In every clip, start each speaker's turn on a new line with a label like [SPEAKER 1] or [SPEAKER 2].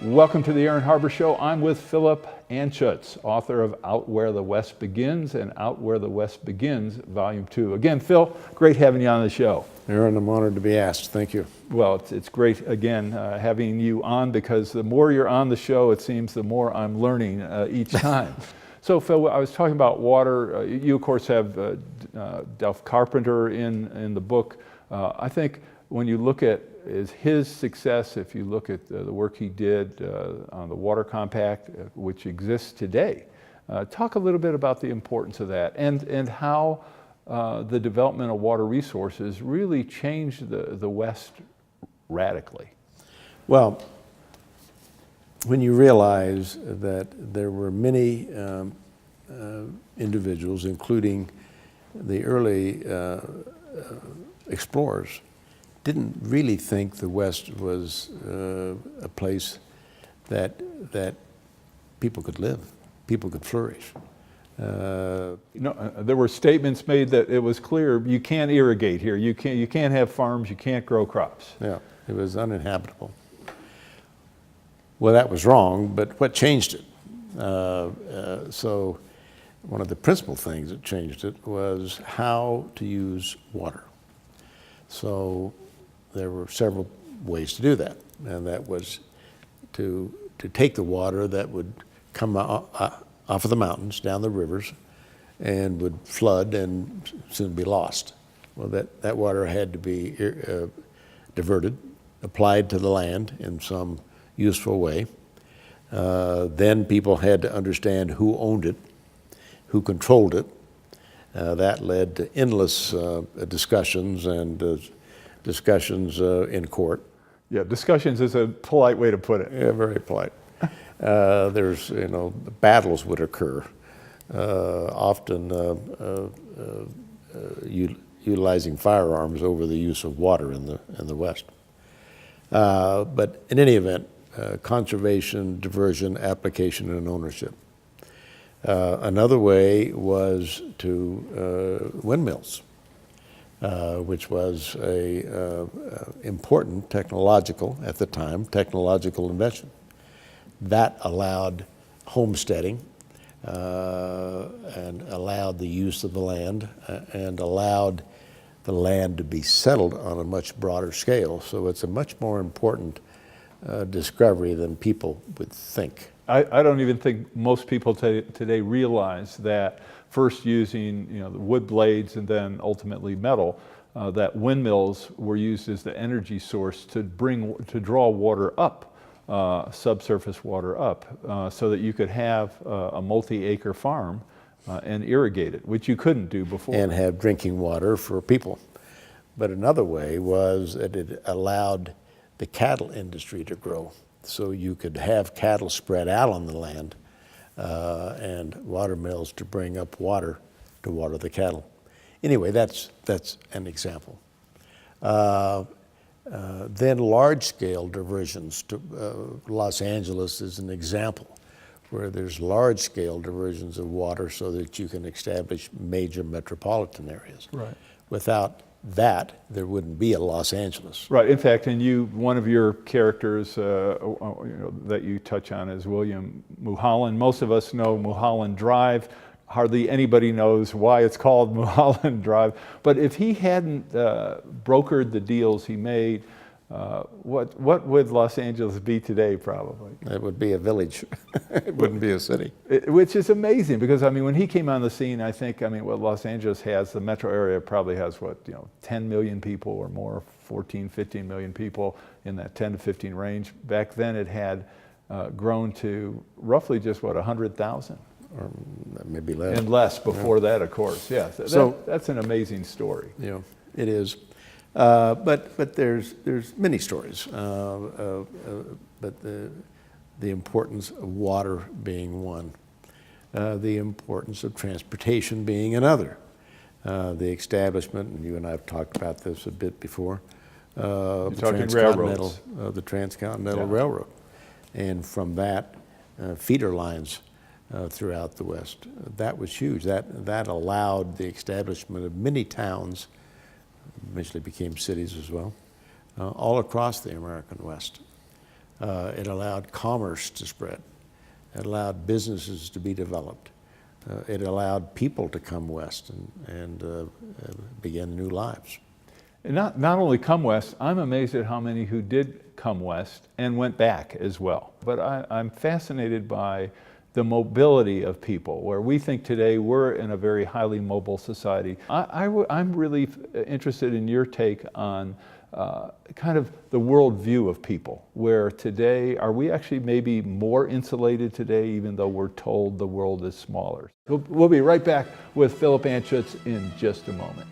[SPEAKER 1] Welcome to the Harber Show. I'm with Philip Anschutz, author of Out Where the West Begins and Out Where the West Begins, Volume 2. Again, Phil, great having you on the show.
[SPEAKER 2] Aaron, I'm honored to be asked. Thank you.
[SPEAKER 1] Well, it's great, again, having you on, because the more you're on the show, it seems the more I'm learning each time. So, Phil, I was talking about water. You, of course, have Delph Carpenter in the book. I think when you look at his success, if you look at the work he did on the Water Compact, which exists today, talk a little bit about the importance of that and how the development of water resources really changed the West radically.
[SPEAKER 2] Well, when you realize that there were many individuals, including the early explorers, didn't really think the West was a place that people could live, people could flourish.
[SPEAKER 1] There were statements made that it was clear you can't irrigate here, you can't have farms, you can't grow crops.
[SPEAKER 2] Yeah, it was uninhabitable. Well, that was wrong, but what changed it? So one of the principal things that changed it was how to use water. So there were several ways to do that, and that was to take the water that would come off of the mountains, down the rivers, and would flood and soon be lost. Well, that water had to be diverted, applied to the land in some useful way. Then people had to understand who owned it, who controlled it. That led to endless discussions and discussions in court.
[SPEAKER 1] Yeah, discussions is a polite way to put it.
[SPEAKER 2] Yeah, very polite. There's, battles would occur, often utilizing firearms over the use of water in the West. But in any event, conservation, diversion, application, and ownership. Another way was to windmills, which was a important technological, at the time, technological invention. That allowed homesteading and allowed the use of the land and allowed the land to be settled on a much broader scale. So it's a much more important discovery than people would think.
[SPEAKER 1] I don't even think most people today realize that first using the wood blades and then ultimately metal, that windmills were used as the energy source to draw water up, subsurface water up, so that you could have a multi-acre farm and irrigate it, which you couldn't do before.
[SPEAKER 2] And have drinking water for people. But another way was that it allowed the cattle industry to grow. So you could have cattle spread out on the land and water mills to bring up water to water the cattle. Anyway, that's an example. Then large-scale diversions to Los Angeles is an example where there's large-scale diversions of water so that you can establish major metropolitan areas.
[SPEAKER 1] Right.
[SPEAKER 2] Without that, there wouldn't be a Los Angeles.
[SPEAKER 1] Right. In fact, one of your characters that you touch on is William Mulholland. Most of us know Mulholland Drive. Hardly anybody knows why it's called Mulholland Drive. But if he hadn't brokered the deals he made, what would Los Angeles be today, probably?
[SPEAKER 2] It would be a village. It wouldn't be a city.
[SPEAKER 1] Which is amazing, because when he came on the scene, I think what Los Angeles has, the metro area probably has 10 million people or more, 14, 15 million people in that 10 to 15 range. Back then it had grown to roughly just 100,000.
[SPEAKER 2] Or maybe less.
[SPEAKER 1] And less before that, of course. Yeah, so that's an amazing story.
[SPEAKER 2] Yeah, it is. But there's many stories. But the importance of water being one, the importance of transportation being another, the establishment, and you and I have talked about this a bit before.
[SPEAKER 1] You're talking railroads.
[SPEAKER 2] The Transcontinental Railroad, and from that, feeder lines throughout the West. That was huge. That allowed the establishment of many towns, eventually became cities as well, all across the American West. It allowed commerce to spread. It allowed businesses to be developed. It allowed people to come west and begin new lives.
[SPEAKER 1] And not only come west, I'm amazed at how many who did come west and went back as well. But I'm fascinated by the mobility of people, where we think today we're in a very highly mobile society. I'm really interested in your take on kind of the worldview of people, where today, are we actually maybe more insulated today, even though we're told the world is smaller? We'll be right back with Philip Anschutz in just a moment.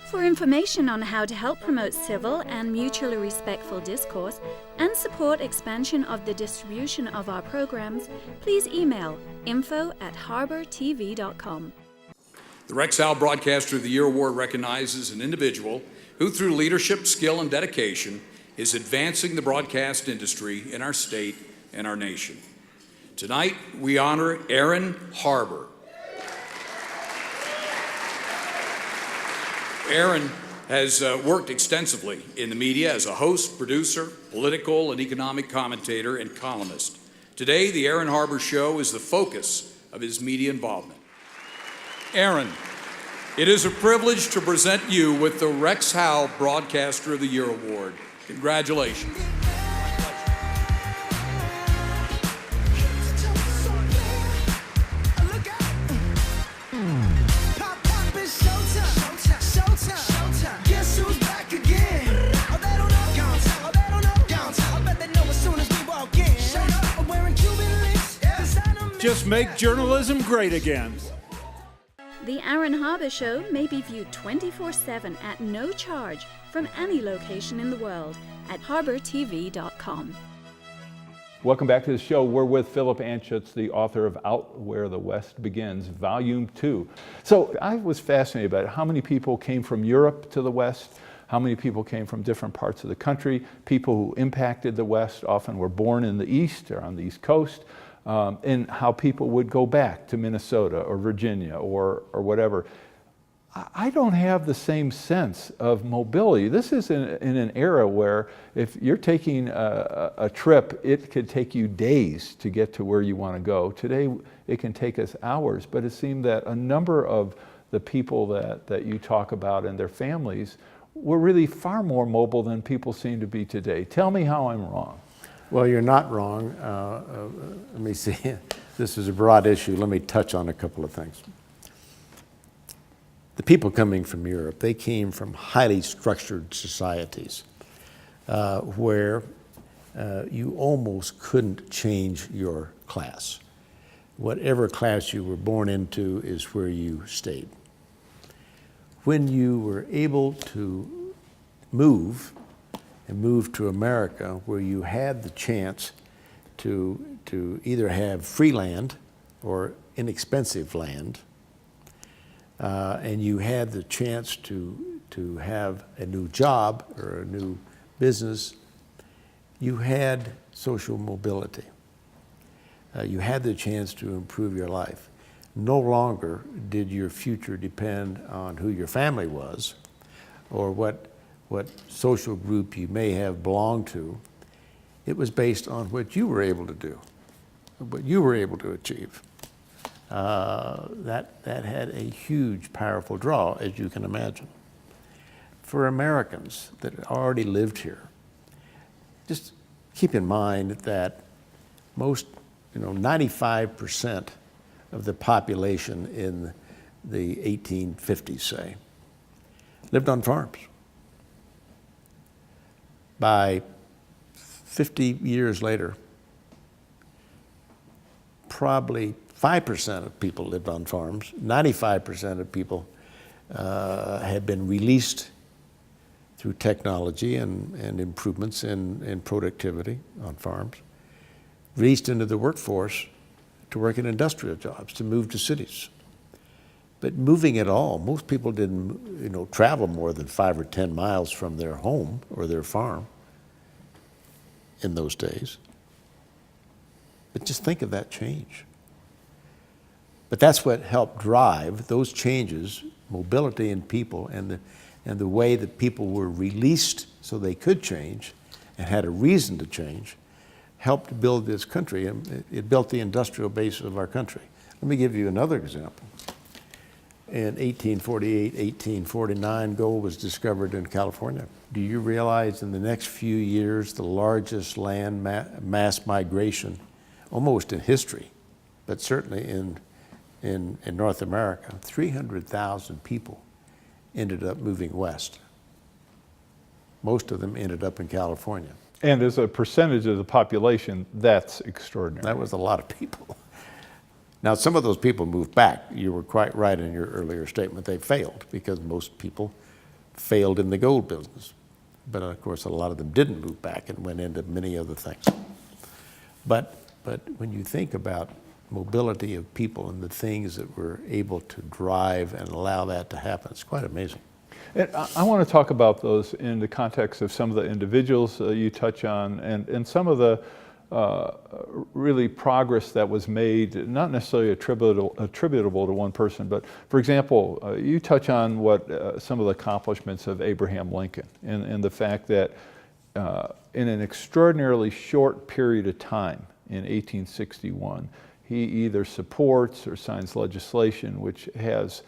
[SPEAKER 3] For information on how to help promote civil and mutually respectful discourse and support expansion of the distribution of our programs, please email info@harbertv.com.
[SPEAKER 4] The Rex Howell Broadcaster of the Year Award recognizes an individual who, through leadership, skill, and dedication, is advancing the broadcast industry in our state and our nation. Tonight, we honor Aaron Harber. Aaron has worked extensively in the media as a host, producer, political and economic commentator, and columnist. Today, the Aaron Harber Show is the focus of his media involvement. Aaron, it is a privilege to present you with the Rex Howell Broadcaster of the Year Award. Congratulations.
[SPEAKER 5] Just make journalism great again.
[SPEAKER 3] The Aaron Harber Show may be viewed 24/7 at no charge from any location in the world at harbertv.com.
[SPEAKER 1] Welcome back to the show. We're with Philip Anschutz, the author of Out Where the West Begins, Volume 2. So I was fascinated about how many people came from Europe to the West, how many people came from different parts of the country. People who impacted the West often were born in the East or on the East Coast, and how people would go back to Minnesota or Virginia or whatever. I don't have the same sense of mobility. This is in an era where if you're taking a trip, it could take you days to get to where you want to go. Today, it can take us hours, but it seemed that a number of the people that you talk about and their families were really far more mobile than people seem to be today. Tell me how I'm wrong.
[SPEAKER 2] Well, you're not wrong. Let me see. This is a broad issue. Let me touch on a couple of things. The people coming from Europe, they came from highly structured societies where you almost couldn't change your class. Whatever class you were born into is where you stayed. When you were able to move to America, where you had the chance to either have free land or inexpensive land, and you had the chance to have a new job or a new business, you had social mobility. You had the chance to improve your life. No longer did your future depend on who your family was or what social group you may have belonged to. It was based on what you were able to do, what you were able to achieve. That had a huge, powerful draw, as you can imagine. For Americans that already lived here, just keep in mind that most, 95% of the population in the 1850s, say, lived on farms. By 50 years later, probably 5% of people lived on farms. 95% of people had been released through technology and improvements in productivity on farms, released into the workforce to work in industrial jobs, to move to cities. But moving at all, most people didn't travel more than 5 or 10 miles from their home or their farm in those days. But just think of that change. But that's what helped drive those changes, mobility in people, and the way that people were released so they could change and had a reason to change. helped build this country, and it built the industrial base of our country. Let me give you another example. In 1848, 1849, gold was discovered in California. Do you realize in the next few years, the largest land mass migration, almost in history, but certainly in North America, 300,000 people ended up moving west. Most of them ended up in California.
[SPEAKER 1] And as a percentage of the population, that's extraordinary.
[SPEAKER 2] That was a lot of people. Now, some of those people moved back. You were quite right in your earlier statement. They failed because most people failed in the gold business. But of course, a lot of them didn't move back and went into many other things. But when you think about mobility of people and the things that we're able to drive and allow that to happen, it's quite amazing.
[SPEAKER 1] And I want to talk about those in the context of some of the individuals you touch on and some of the really progress that was made, not necessarily attributable to one person, but for example, you touch on what some of the accomplishments of Abraham Lincoln and the fact that in an extraordinarily short period of time in 1861, he either supports or signs legislation which has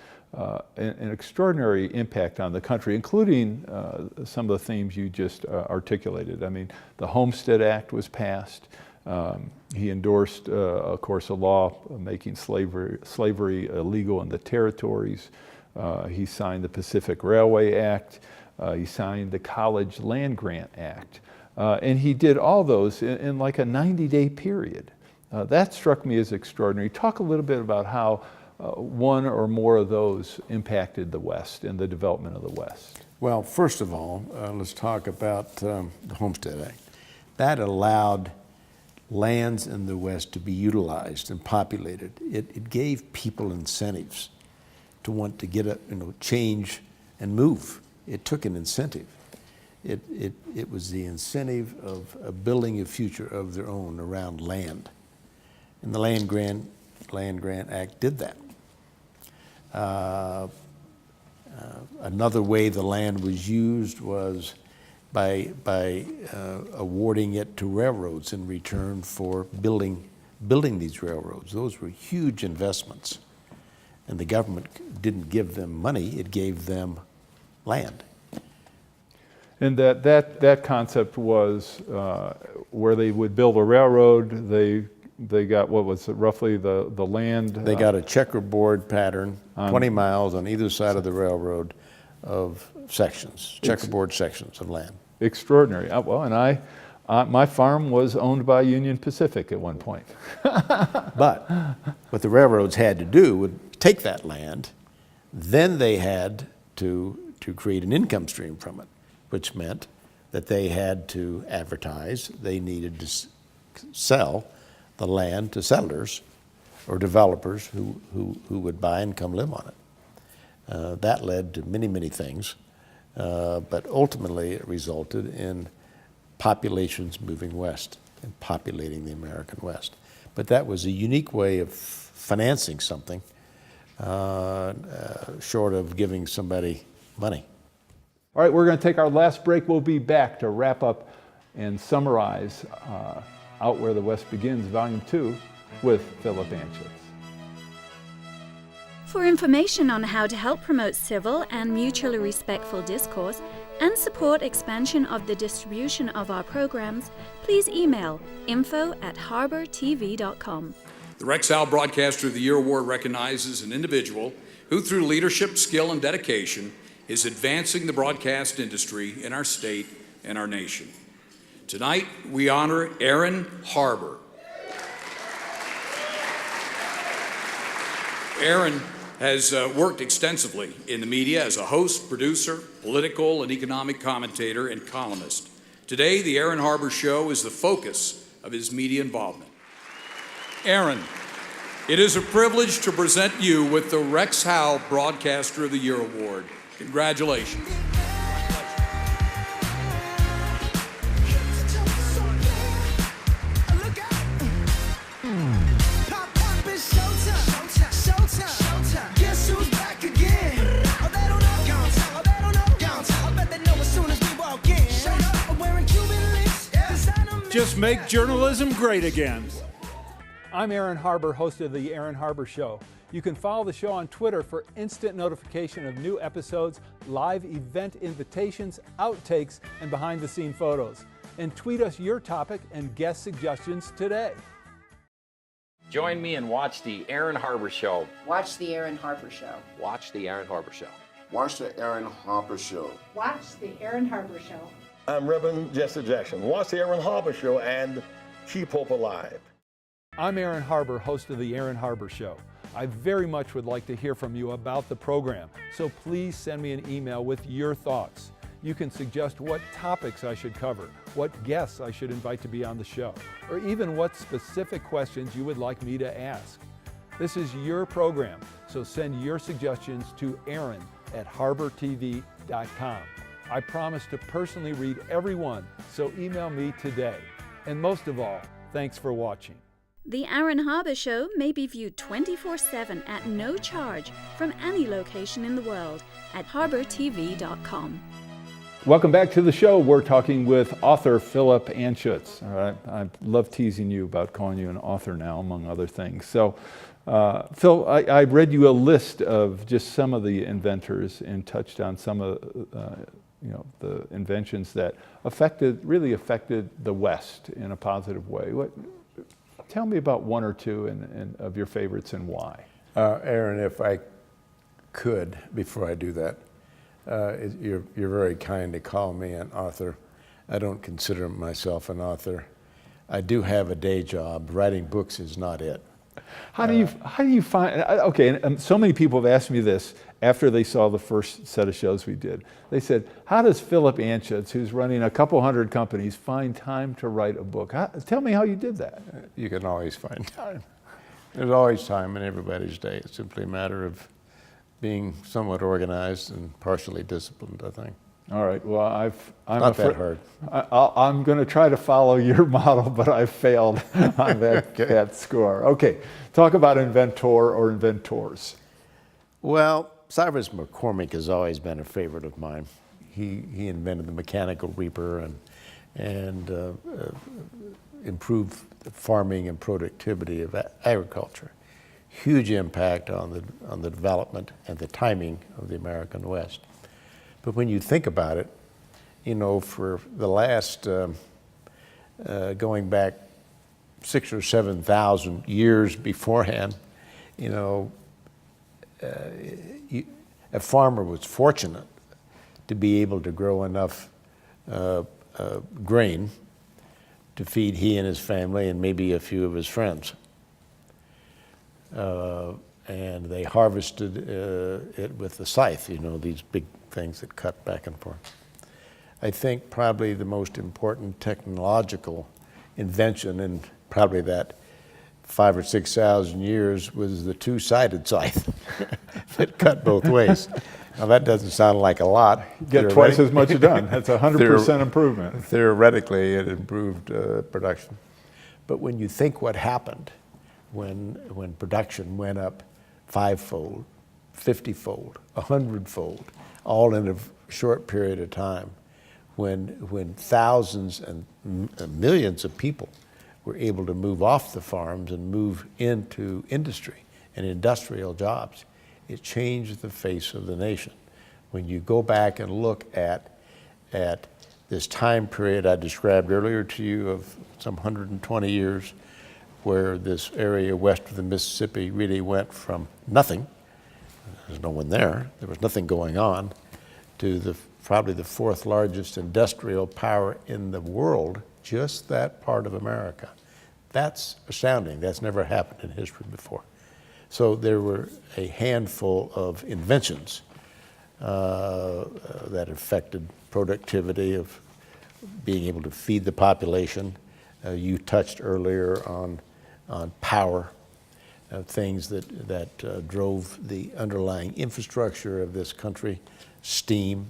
[SPEAKER 1] an extraordinary impact on the country, including some of the themes you just articulated. I mean, the Homestead Act was passed. He endorsed, of course, a law making slavery illegal in the territories. He signed the Pacific Railway Act. He signed the College Land Grant Act. And he did all those in like a 90-day period. That struck me as extraordinary. Talk a little bit about how one or more of those impacted the West and the development of the West.
[SPEAKER 2] Well, first of all, let's talk about the Homestead Act. That allowed lands in the West to be utilized and populated. It gave people incentives to want to get change and move. It took an incentive. It was the incentive of building a future of their own around land. And the Land Grant Act did that. Another way the land was used was by awarding it to railroads in return for building these railroads. Those were huge investments. And the government didn't give them money, it gave them land.
[SPEAKER 1] And that concept was where they would build a railroad, they got, what was it, roughly the land?
[SPEAKER 2] They got a checkerboard pattern, 20 miles on either side of the railroad of sections, checkerboard sections of land.
[SPEAKER 1] Extraordinary. Well, and my farm was owned by Union Pacific at one point.
[SPEAKER 2] But what the railroads had to do would take that land, then they had to create an income stream from it, which meant that they had to advertise, they needed to sell the land to settlers or developers who would buy and come live on it. That led to many, many things, but ultimately it resulted in populations moving west and populating the American West. But that was a unique way of financing something short of giving somebody money.
[SPEAKER 1] All right, we're going to take our last break. We'll be back to wrap up and summarize Out Where the West Begins, Volume 2, with Philip Anschutz.
[SPEAKER 3] For information on how to help promote civil and mutually respectful discourse and support expansion of the distribution of our programs, please email info@harbertv.com.
[SPEAKER 4] The Rex Howell Broadcaster of the Year Award recognizes an individual who, through leadership, skill, and dedication, is advancing the broadcast industry in our state and our nation. Tonight, we honor Aaron Harber. Aaron has worked extensively in the media as a host, producer, political and economic commentator, and columnist. Today, the Aaron Harber Show is the focus of his media involvement. Aaron, it is a privilege to present you with the Rex Howell Broadcaster of the Year Award. Congratulations. Just
[SPEAKER 5] make journalism great again.
[SPEAKER 1] I'm Aaron Harber, host of The Aaron Harber Show. You can follow the show on Twitter for instant notification of new episodes, live event invitations, outtakes, and behind-the-scene photos. And tweet us your topic and guest suggestions today.
[SPEAKER 6] Join me and watch The Aaron Harber Show.
[SPEAKER 7] Watch The Aaron Harber Show.
[SPEAKER 6] Watch The Aaron Harber Show.
[SPEAKER 8] Watch The Aaron Harber Show.
[SPEAKER 9] Watch The Aaron Harber Show.
[SPEAKER 10] I'm Reverend Jesse Jackson. Watch The Aaron Harber Show and keep hope alive.
[SPEAKER 1] I'm Aaron Harber, host of The Aaron Harber Show. I very much would like to hear from you about the program, so please send me an email with your thoughts. You can suggest what topics I should cover, what guests I should invite to be on the show, or even what specific questions you would like me to ask. This is your program, so send your suggestions to aaron@harbortv.com. I promise to personally read every one, so email me today. And most of all, thanks for watching.
[SPEAKER 3] The Aaron Harber Show may be viewed 24/7 at no charge from any location in the world at harbortv.com.
[SPEAKER 1] Welcome back to the show. We're talking with author Philip Anschutz. All right, I love teasing you about calling you an author now, among other things. So, Phil, I read you a list of just some of the inventors and touched on some of the inventions that really affected the West in a positive way. Tell me about one or two of your favorites and why.
[SPEAKER 2] Aaron, if I could, before I do that, you're very kind to call me an author. I don't consider myself an author. I do have a day job. Writing books is not it.
[SPEAKER 1] How do you find? Okay, and so many people have asked me this after they saw the first set of shows we did. They said, "How does Philip Anschutz, who's running a couple hundred companies, find time to write a book?" Tell me how you did that.
[SPEAKER 2] You can always find time. There's always time in everybody's day. It's simply a matter of being somewhat organized and partially disciplined, I think.
[SPEAKER 1] All right. Well, I'm
[SPEAKER 2] not that hard.
[SPEAKER 1] I'm going to try to follow your model, but I failed on that score. Okay. Talk about inventor or inventors.
[SPEAKER 2] Well, Cyrus McCormick has always been a favorite of mine. He invented the mechanical reaper and improved the farming and productivity of agriculture. Huge impact on the development and the timing of the American West. But when you think about it, for the last, going back 6,000 or 7,000 years beforehand, a farmer was fortunate to be able to grow enough grain to feed he and his family and maybe a few of his friends. And they harvested it with the scythe, these big things that cut back and forth. I think probably the most important technological invention in probably that 5,000 or 6,000 years was the two-sided scythe that cut both ways. Now that doesn't sound like a lot.
[SPEAKER 1] Get twice as much done. That's 100% improvement.
[SPEAKER 2] Theoretically, it improved production. But when you think what happened when production went up 5-fold, 50-fold, 100-fold, all in a short period of time, when thousands and millions of people were able to move off the farms and move into industry and industrial jobs, it changed the face of the nation. When you go back and look at this time period I described earlier to you of some 120 years, where this area west of the Mississippi really went from nothing, there's no one there was nothing going on, to probably the fourth largest industrial power in the world, just that part of America. That's astounding. That's never happened in history before. So there were a handful of inventions that affected productivity of being able to feed the population. You touched earlier on power, things that drove the underlying infrastructure of this country, steam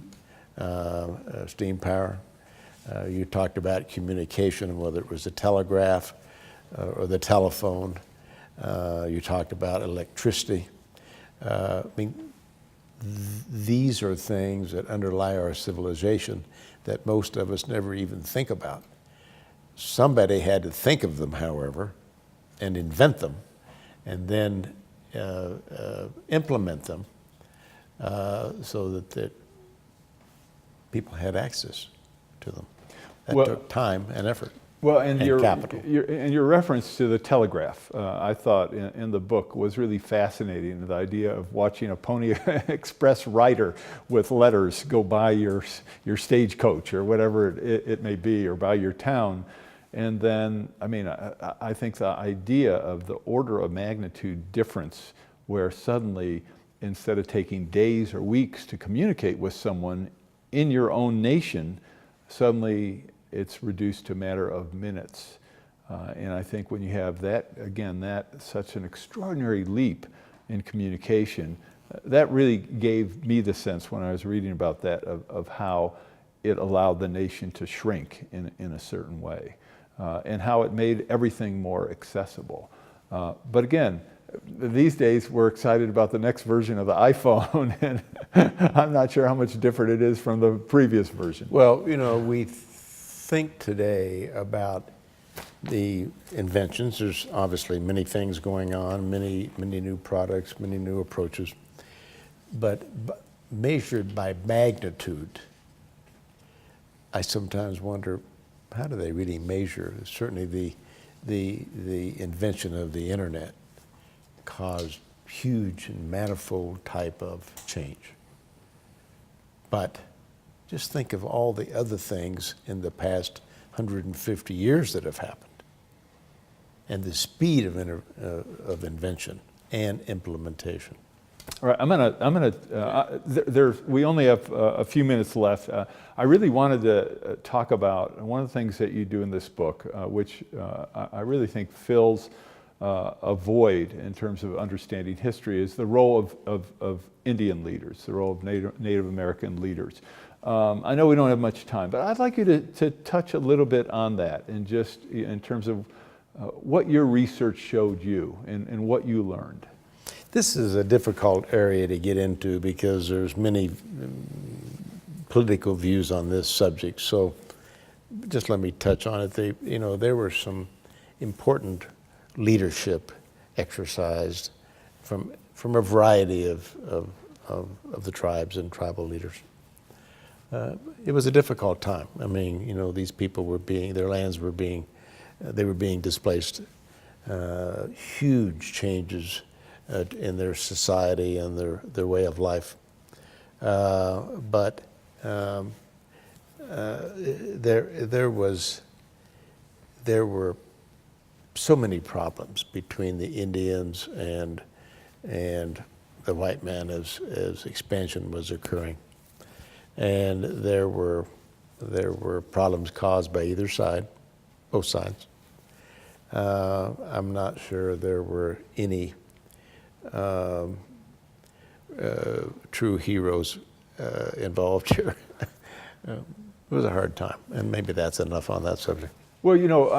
[SPEAKER 2] power. You talked about communication, whether it was the telegraph or the telephone. You talked about electricity. These are things that underlie our civilization that most of us never even think about. Somebody had to think of them, however, and invent them, and then implement them so that people had access to them. That took time and effort.
[SPEAKER 1] Well, and
[SPEAKER 2] capital.
[SPEAKER 1] Your reference to the telegraph, I thought in the book was really fascinating. The idea of watching a Pony Express rider with letters go by your stagecoach or whatever it may be, or by your town. And then, I mean, I think the idea of the order of magnitude difference, where suddenly, instead of taking days or weeks to communicate with someone in your own nation, suddenly it's reduced to a matter of minutes. And I think when you have that, again, such an extraordinary leap in communication, that really gave me the sense when I was reading about that of how it allowed the nation to shrink in a certain way, and how it made everything more accessible. But again, these days we're excited about the next version of the iPhone, and I'm not sure how much different it is from the previous version.
[SPEAKER 2] Well, you know, we think today about the inventions. There's obviously many things going on, many new products, many new approaches, but measured by magnitude, I sometimes wonder, how do they really measure? Certainly the invention of the internet caused huge and manifold type of change. But just think of all the other things in the past 150 years that have happened, and the speed of invention and implementation.
[SPEAKER 1] All right, we only have a few minutes left. I really wanted to talk about one of the things that you do in this book, which I really think fills a void in terms of understanding history, is the role of Indian leaders, the role of Native American leaders. I know we don't have much time, but I'd like you to touch a little bit on that, and just in terms of what your research showed you and what you learned.
[SPEAKER 2] This is a difficult area to get into because there's many political views on this subject. So just let me touch on it. There were some important leadership exercised from a variety of the tribes and tribal leaders. It was a difficult time. I mean, these people their lands were being displaced. Huge changes in their society and their way of life. But there were so many problems between the Indians and the white man as expansion was occurring. And there were problems caused by either side, both sides. I'm not sure there were any true heroes involved here. It was a hard time, and maybe that's enough on that subject.
[SPEAKER 1] Well,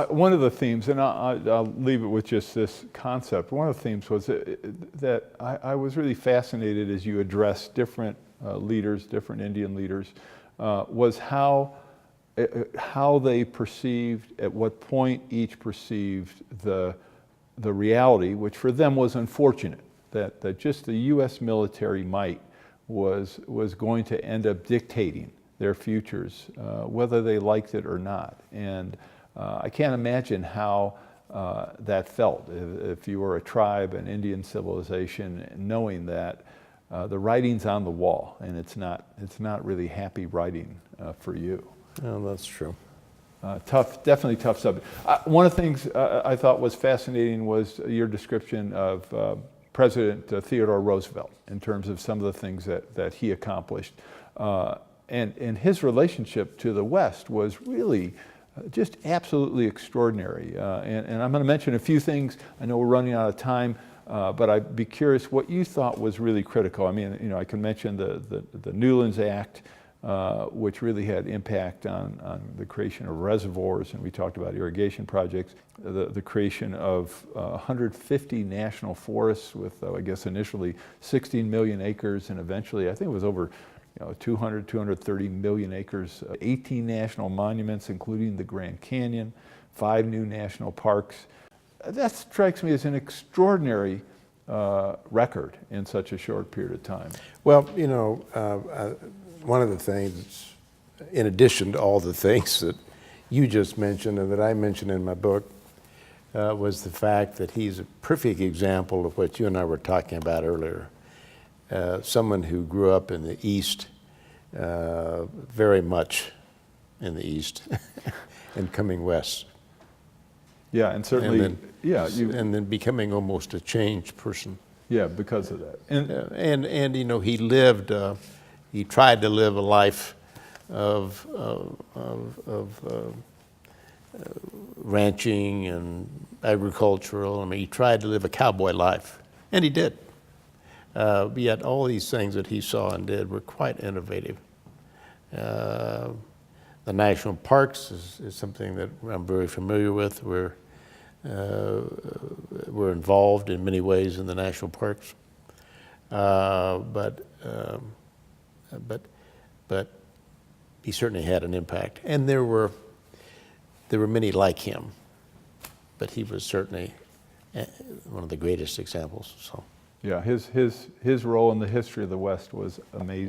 [SPEAKER 1] one of the themes, and I'll leave it with just this concept, one of the themes was that I was really fascinated as you addressed different leaders, different Indian leaders, was how they perceived, at what point each perceived the reality, which for them was unfortunate, that just the U.S. military might was going to end up dictating their futures, whether they liked it or not. And I can't imagine how that felt if you were a tribe, an Indian civilization, knowing that the writing's on the wall, and it's not really happy writing for you.
[SPEAKER 2] Oh, that's true.
[SPEAKER 1] Definitely tough subject. One of the things I thought was fascinating was your description of President Theodore Roosevelt in terms of some of the things that he accomplished. And his relationship to the West was really just absolutely extraordinary. And I'm going to mention a few things. I know we're running out of time, but I'd be curious what you thought was really critical. I mean, I can mention the Newlands Act, which really had impact on the creation of reservoirs, and we talked about irrigation projects, the creation of 150 national forests with, I guess, initially 16 million acres, and eventually, I think it was over 230 million acres, 18 national monuments, including the Grand Canyon, 5 new national parks. That strikes me as an extraordinary record in such a short period of time.
[SPEAKER 2] Well, you know, one of the things, in addition to all the things that you just mentioned and that I mentioned in my book, was the fact that he's a perfect example of what you and I were talking about earlier. Someone who grew up in the East, very much in the East, and coming west.
[SPEAKER 1] Yeah, and certainly,
[SPEAKER 2] and then becoming almost a changed person.
[SPEAKER 1] Yeah, because of that.
[SPEAKER 2] And you know, he lived, he tried to live a life of ranching and agricultural. I mean, he tried to live a cowboy life, and he did. Yet all these things that he saw and did were quite innovative. The national parks is something that I'm very familiar with. We're involved in many ways in the national parks, but he certainly had an impact. And there were many like him, but he was certainly one of the greatest examples. So.
[SPEAKER 1] Yeah, his role in the history of the West was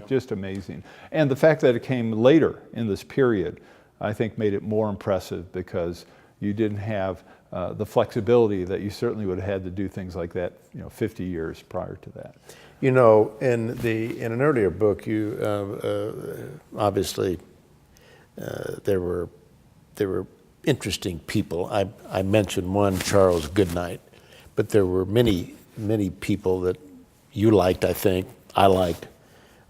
[SPEAKER 1] just amazing. And the fact that it came later in this period, I think made it more impressive because you didn't have the flexibility that you certainly would have had to do things like that, 50 years prior to that.
[SPEAKER 2] You know, in an earlier book, you obviously there were interesting people. I mentioned one, Charles Goodnight, but there were many people that you liked, I think, I liked,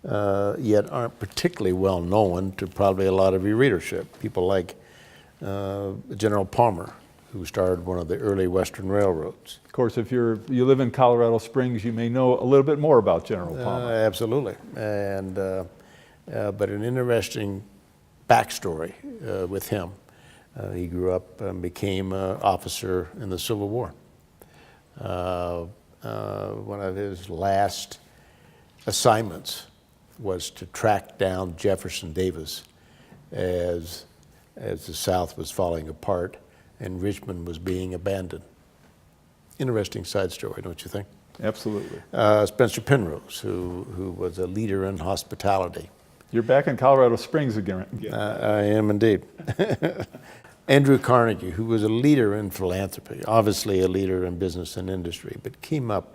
[SPEAKER 2] yet aren't particularly well known to probably a lot of your readership. People like General Palmer, who started one of the early Western railroads.
[SPEAKER 1] Of course, if you live in Colorado Springs, you may know a little bit more about General Palmer.
[SPEAKER 2] Absolutely, and but an interesting backstory with him. He grew up and became an officer in the Civil War. One of his last assignments was to track down Jefferson Davis as the South was falling apart and Richmond was being abandoned. Interesting side story, don't you think?
[SPEAKER 1] Absolutely.
[SPEAKER 2] Spencer Penrose, who was a leader in hospitality.
[SPEAKER 1] You're back in Colorado Springs again.
[SPEAKER 2] I am indeed. Andrew Carnegie, who was a leader in philanthropy, obviously a leader in business and industry, but came up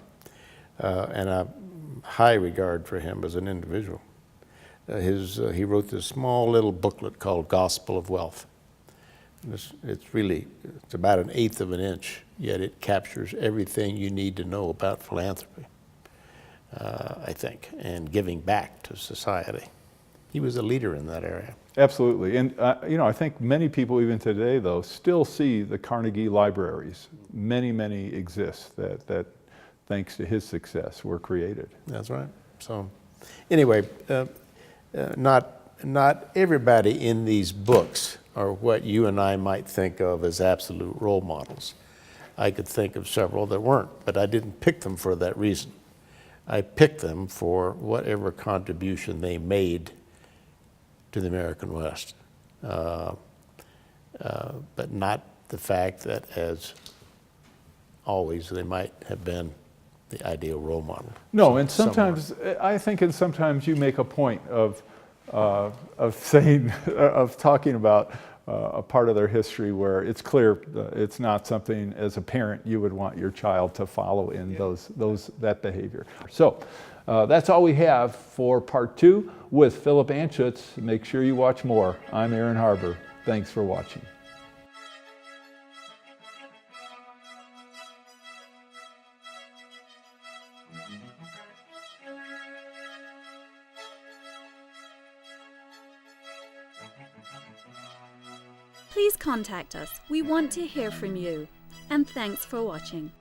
[SPEAKER 2] and a high regard for him as an individual. He wrote this small little booklet called Gospel of Wealth. It's about 1/8 of an inch, yet it captures everything you need to know about philanthropy, I think, and giving back to society. He was a leader in that area.
[SPEAKER 1] Absolutely. And, I think many people even today, though, still see the Carnegie libraries. Many exist that thanks to his success, were created.
[SPEAKER 2] That's right. So anyway, not everybody in these books are what you and I might think of as absolute role models. I could think of several that weren't, but I didn't pick them for that reason. I picked them for whatever contribution they made to the American West, but not the fact that, as always, they might have been the ideal role model.
[SPEAKER 1] No, and sometimes I think, and sometimes you make a point of saying, of talking about a part of their history where it's clear it's not something as a parent you would want your child to follow in that behavior. So that's all we have for part 2 with Philip Anschutz. Make sure you watch more. I'm Aaron Harber. Thanks for watching.
[SPEAKER 3] Please contact us. We want to hear from you. And thanks for watching.